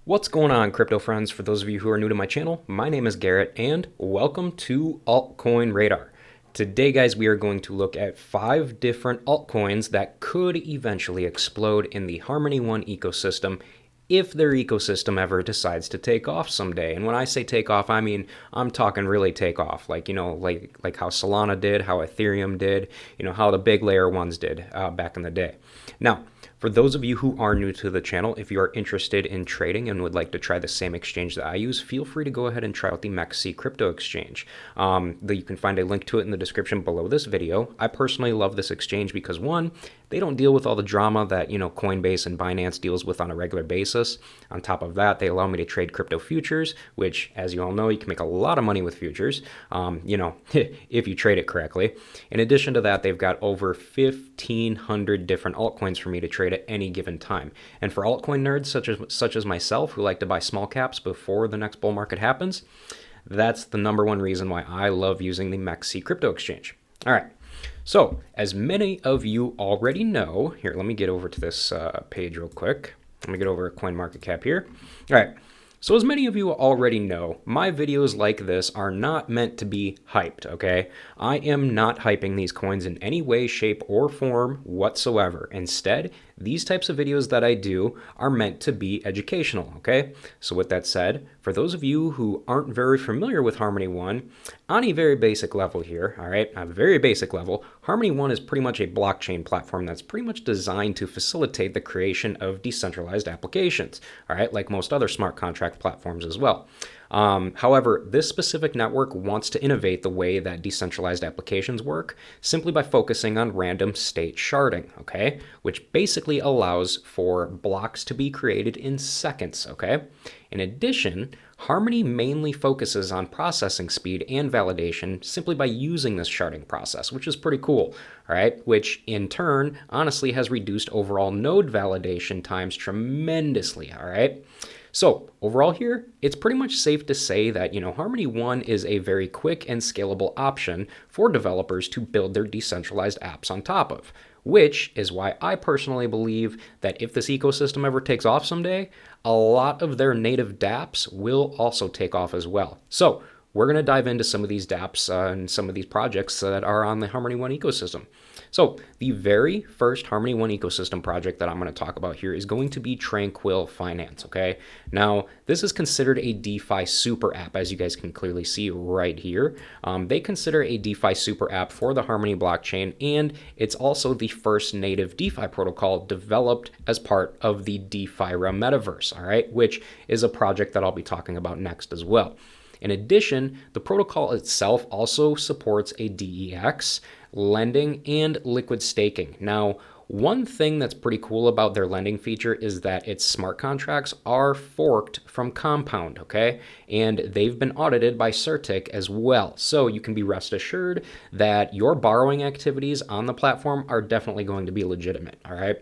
What's going on, crypto friends? For those of you who are new to my channel, my name is Garrett and welcome to Altcoin Radar. Today, guys, we are going to look at 5 different altcoins that could eventually explode in the Harmony One ecosystem if their ecosystem ever decides to take off someday. And when I say take off, I mean, I'm talking really take off, like how Solana did, how Ethereum did, how the big layer ones did back in the day. Now, for those of you who are new to the channel, if you are interested in trading and would like to try the same exchange that I use, feel free to go ahead and try out the MEXC crypto exchange. You can find a link to it in the description below this video. I personally love this exchange because, one, they don't deal with all the drama that Coinbase and Binance deals with on a regular basis. On top of that, they allow me to trade crypto futures, which, as you all know, you can make a lot of money with futures, if you trade it correctly. In addition to that, they've got over 1,500 different altcoins for me to trade at any given time. And for altcoin nerds such as myself who like to buy small caps before the next bull market happens, that's the number one reason why I love using the MEXC crypto exchange. All right. So, as many of you already know, here, let me get over to this page real quick. Let me get over at CoinMarketCap here. All right. So as many of you already know, my videos like this are not meant to be hyped, okay? I am not hyping these coins in any way, shape, or form whatsoever. Instead, these types of videos that I do are meant to be educational, okay? So with that said, for those of you who aren't very familiar with Harmony One, on a very basic level here, all right, a very basic level, Harmony One is pretty much a blockchain platform that's pretty much designed to facilitate the creation of decentralized applications, all right, like most other smart contract platforms as well. However, this specific network wants to innovate the way that decentralized applications work simply by focusing on random state sharding, okay, which basically allows for blocks to be created in seconds, okay? In addition, Harmony mainly focuses on processing speed and validation simply by using this sharding process, which is pretty cool, all right? Which in turn, honestly, has reduced overall node validation times tremendously, all right? So overall here, it's pretty much safe to say that, Harmony One is a very quick and scalable option for developers to build their decentralized apps on top of, which is why I personally believe that if this ecosystem ever takes off someday, a lot of their native dApps will also take off as well. So we're going to dive into some of these dApps and some of these projects that are on the Harmony One ecosystem. So the very first Harmony One ecosystem project that I'm going to talk about here is going to be Tranquil Finance, okay? Now, this is considered a DeFi super app, as you guys can clearly see right here. They consider a DeFi super app for the Harmony blockchain, and it's also the first native DeFi protocol developed as part of the DeFi metaverse, all right? Which is a project that I'll be talking about next as well. In addition, the protocol itself also supports a DEX, lending, and liquid staking. Now, one thing that's pretty cool about their lending feature is that its smart contracts are forked from Compound, okay? And they've been audited by Certic as well. So you can be rest assured that your borrowing activities on the platform are definitely going to be legitimate, all right?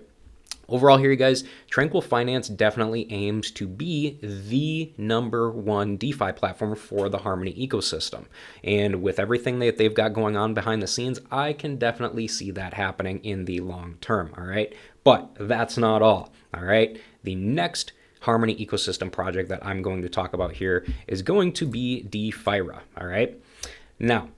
Overall here, you guys, Tranquil Finance definitely aims to be the #1 DeFi platform for the Harmony ecosystem. And with everything that they've got going on behind the scenes, I can definitely see that happening in the long term, all right? But that's not all right? The next Harmony ecosystem project that I'm going to talk about here is going to be DeFira, all right? Now,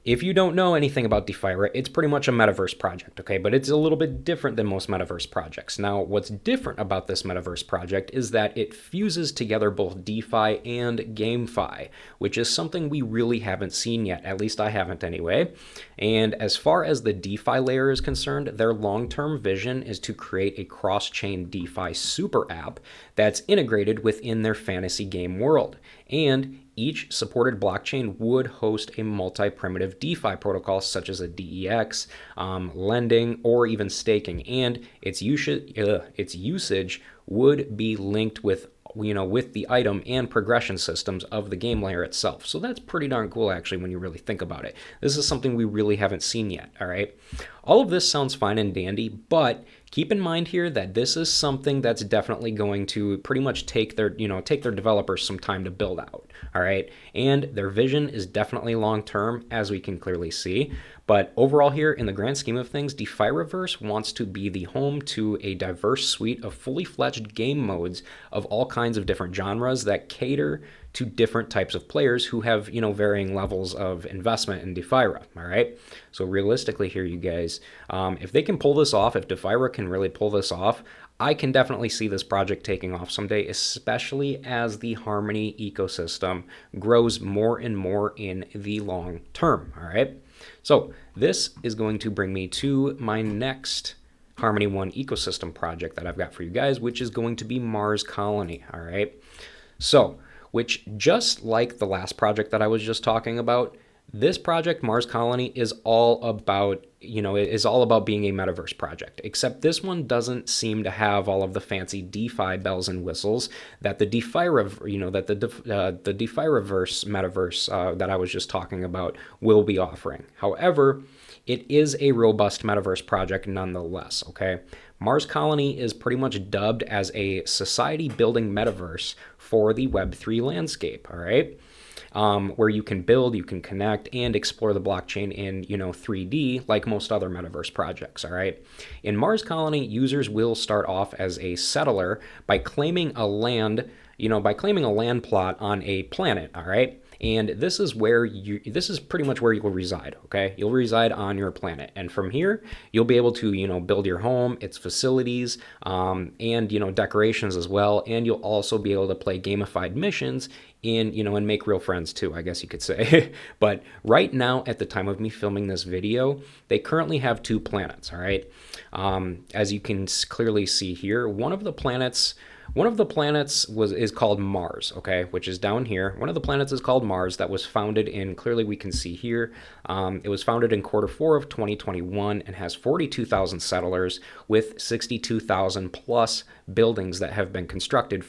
if you don't know anything about DeFira, it's pretty much a metaverse project, okay? But it's a little bit different than most metaverse projects. Now, what's different about this metaverse project is that it fuses together both DeFi and GameFi, which is something we really haven't seen yet. At least I haven't anyway. And as far as the DeFi layer is concerned, their long-term vision is to create a cross-chain DeFi super app that's integrated within their fantasy game world. And each supported blockchain would host a multi-primitive DeFi protocol such as a DEX, lending, or even staking, and its usage would be linked with the item and progression systems of the game layer itself. So that's pretty darn cool, actually, when you really think about it. This is something we really haven't seen yet, all right? All of this sounds fine and dandy, but keep in mind here that this is something that's definitely going to pretty much take their developers some time to build out, all right? And their vision is definitely long term, as we can clearly see. But overall here, in the grand scheme of things, DeFiReverse wants to be the home to a diverse suite of fully fledged game modes of all kinds of different genres that cater to different types of players who have, varying levels of investment in DeFiRe, all right? So realistically here, you guys, if they can pull this off, if DeFiRe can really pull this off, I can definitely see this project taking off someday, especially as the Harmony ecosystem grows more and more in the long term, all right? So this is going to bring me to my next Harmony One ecosystem project that I've got for you guys, which is going to be Mars Colony, all right? So, which just like the last project that I was just talking about, this project, Mars Colony, is all about, being a metaverse project, except this one doesn't seem to have all of the fancy DeFi bells and whistles that the DeFiReverse metaverse that I was just talking about will be offering. However, it is a robust metaverse project nonetheless, okay? Mars Colony is pretty much dubbed as a society-building metaverse for the Web3 landscape, all right? Where you can build, you can connect, and explore the blockchain in, 3D like most other metaverse projects, all right? In Mars Colony, users will start off as a settler by claiming a land plot on a planet, all right? And this is pretty much where you'll reside, okay? You'll reside on your planet. And from here, you'll be able to, build your home, its facilities, and, decorations as well. And you'll also be able to play gamified missions and make real friends too, I guess you could say. But right now, at the time of me filming this video, they currently have 2 planets, all right? As you can clearly see here, one of the planets is called Mars, okay, which is down here. One of the planets is called Mars that was founded in, clearly we can see here, it was founded in Q4 of 2021 and has 42,000 settlers with 62,000 plus buildings that have been constructed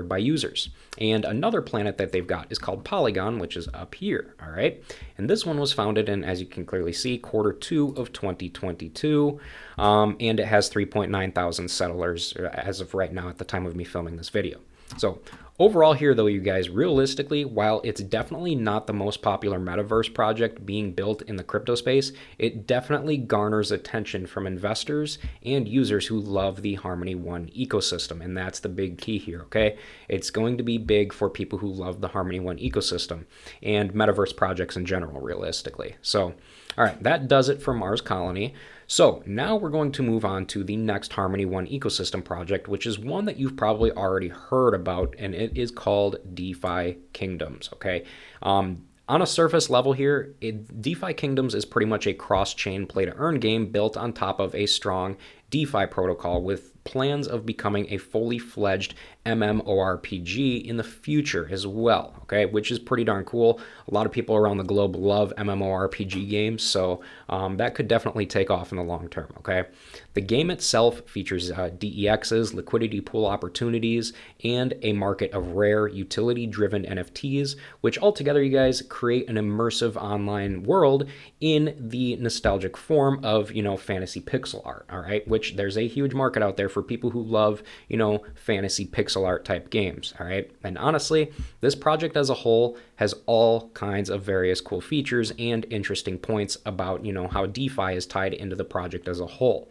by users. And another planet that they've got is called Polygon, which is up here, all right? And this one was founded in, as you can clearly see, Q2 of 2022, and it has 3.9 thousand settlers as of right now at the time of me filming this video. So overall here, though, you guys, realistically, while it's definitely not the most popular metaverse project being built in the crypto space, it definitely garners attention from investors and users who love the Harmony One ecosystem, and that's the big key here, okay? It's going to be big for people who love the Harmony One ecosystem and metaverse projects in general, realistically. So, all right, that does it for Mars Colony. So now we're going to move on to the next Harmony One ecosystem project, which is one that you've probably already heard about, and it is called DeFi Kingdoms, okay? On a surface level here, DeFi Kingdoms is pretty much a cross-chain play-to-earn game built on top of a strong DeFi protocol with plans of becoming a fully fledged MMORPG in the future as well, okay, which is pretty darn cool. A lot of people around the globe love MMORPG games, so that could definitely take off in the long term, okay? The game itself features DEXs, liquidity pool opportunities, and a market of rare utility-driven NFTs, which altogether, you guys, create an immersive online world in the nostalgic form of, fantasy pixel art, all right? Which there's a huge market out there for people who love, fantasy pixel art type games, all right? And honestly, this project as a whole has all kinds of various cool features and interesting points about, how DeFi is tied into the project as a whole.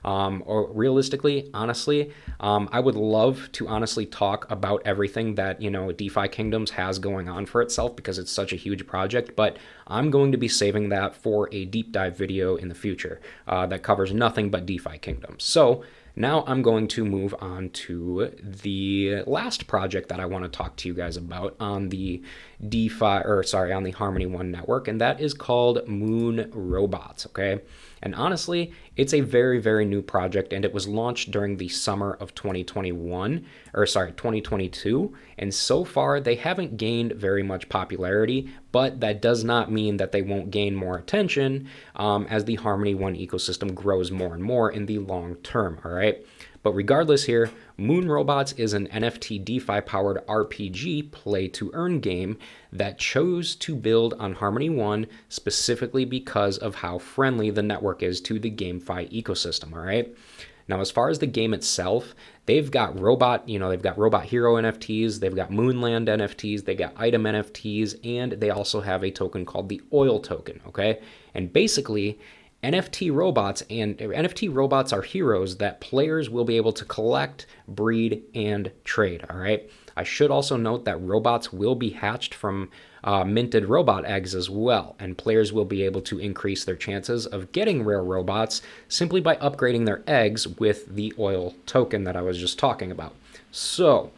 Or realistically, honestly, I would love to honestly talk about everything that, DeFi Kingdoms has going on for itself because it's such a huge project, but I'm going to be saving that for a deep dive video in the future that covers nothing but DeFi Kingdoms. So now I'm going to move on to the last project that I want to talk to you guys about on the on the Harmony One network, and that is called Moon Robots, okay? And honestly, it's a very, very new project, and it was launched during the summer of 2022, and so far they haven't gained very much popularity, but that does not mean that they won't gain more attention as the Harmony One ecosystem grows more and more in the long term, all right? But regardless here, Moon Robots is an NFT DeFi-powered RPG play-to-earn game that chose to build on Harmony One specifically because of how friendly the network is to the GameFi ecosystem, all right? Now, as far as the game itself, they've got robot, they've got robot hero NFTs, they've got Moonland NFTs, they got item NFTs, and they also have a token called the oil token, okay? And basically, NFT robots are heroes that players will be able to collect, breed, and trade, all right? I should also note that robots will be hatched from minted robot eggs as well, and players will be able to increase their chances of getting rare robots simply by upgrading their eggs with the oil token that I was just talking about. So,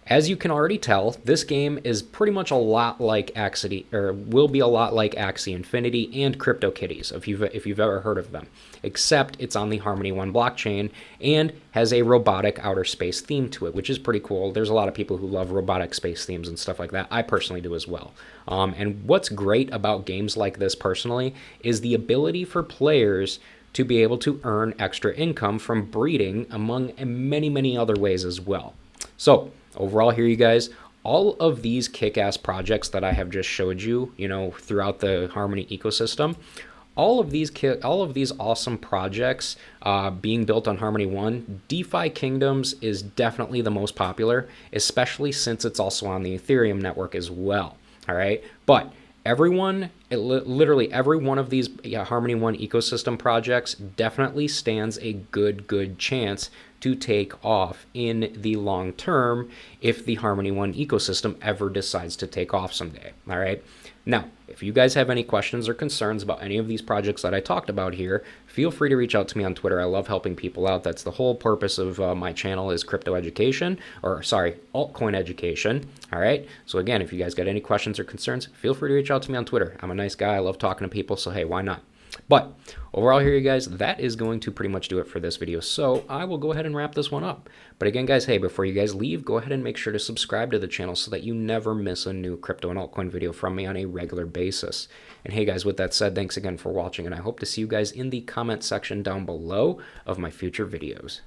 as you can already tell, this game is pretty much a lot like Axie, or will be a lot like Axie Infinity and CryptoKitties, if you've ever heard of them, except it's on the Harmony One blockchain and has a robotic outer space theme to it, which is pretty cool. There's a lot of people who love robotic space themes and stuff like that. I personally do as well. And what's great about games like this personally is the ability for players to be able to earn extra income from breeding, among many, many other ways as well. So, overall here, you guys, all of these kick-ass projects that I have just showed you, throughout the Harmony ecosystem, all of these awesome projects being built on Harmony One, DeFi Kingdoms is definitely the most popular, especially since it's also on the Ethereum network as well. All right, but literally every one of these Harmony One ecosystem projects definitely stands a good chance to take off in the long term if the Harmony One ecosystem ever decides to take off someday. All right. Now, if you guys have any questions or concerns about any of these projects that I talked about here, feel free to reach out to me on Twitter. I love helping people out. That's the whole purpose of my channel, is altcoin education. All right. So again, if you guys got any questions or concerns, feel free to reach out to me on Twitter. I'm a nice guy. I love talking to people. So hey, why not? But overall here, you guys, that is going to pretty much do it for this video. So I will go ahead and wrap this one up. But again, guys, hey, before you guys leave, go ahead and make sure to subscribe to the channel so that you never miss a new crypto and altcoin video from me on a regular basis. And hey, guys, with that said, thanks again for watching, and I hope to see you guys in the comment section down below of my future videos.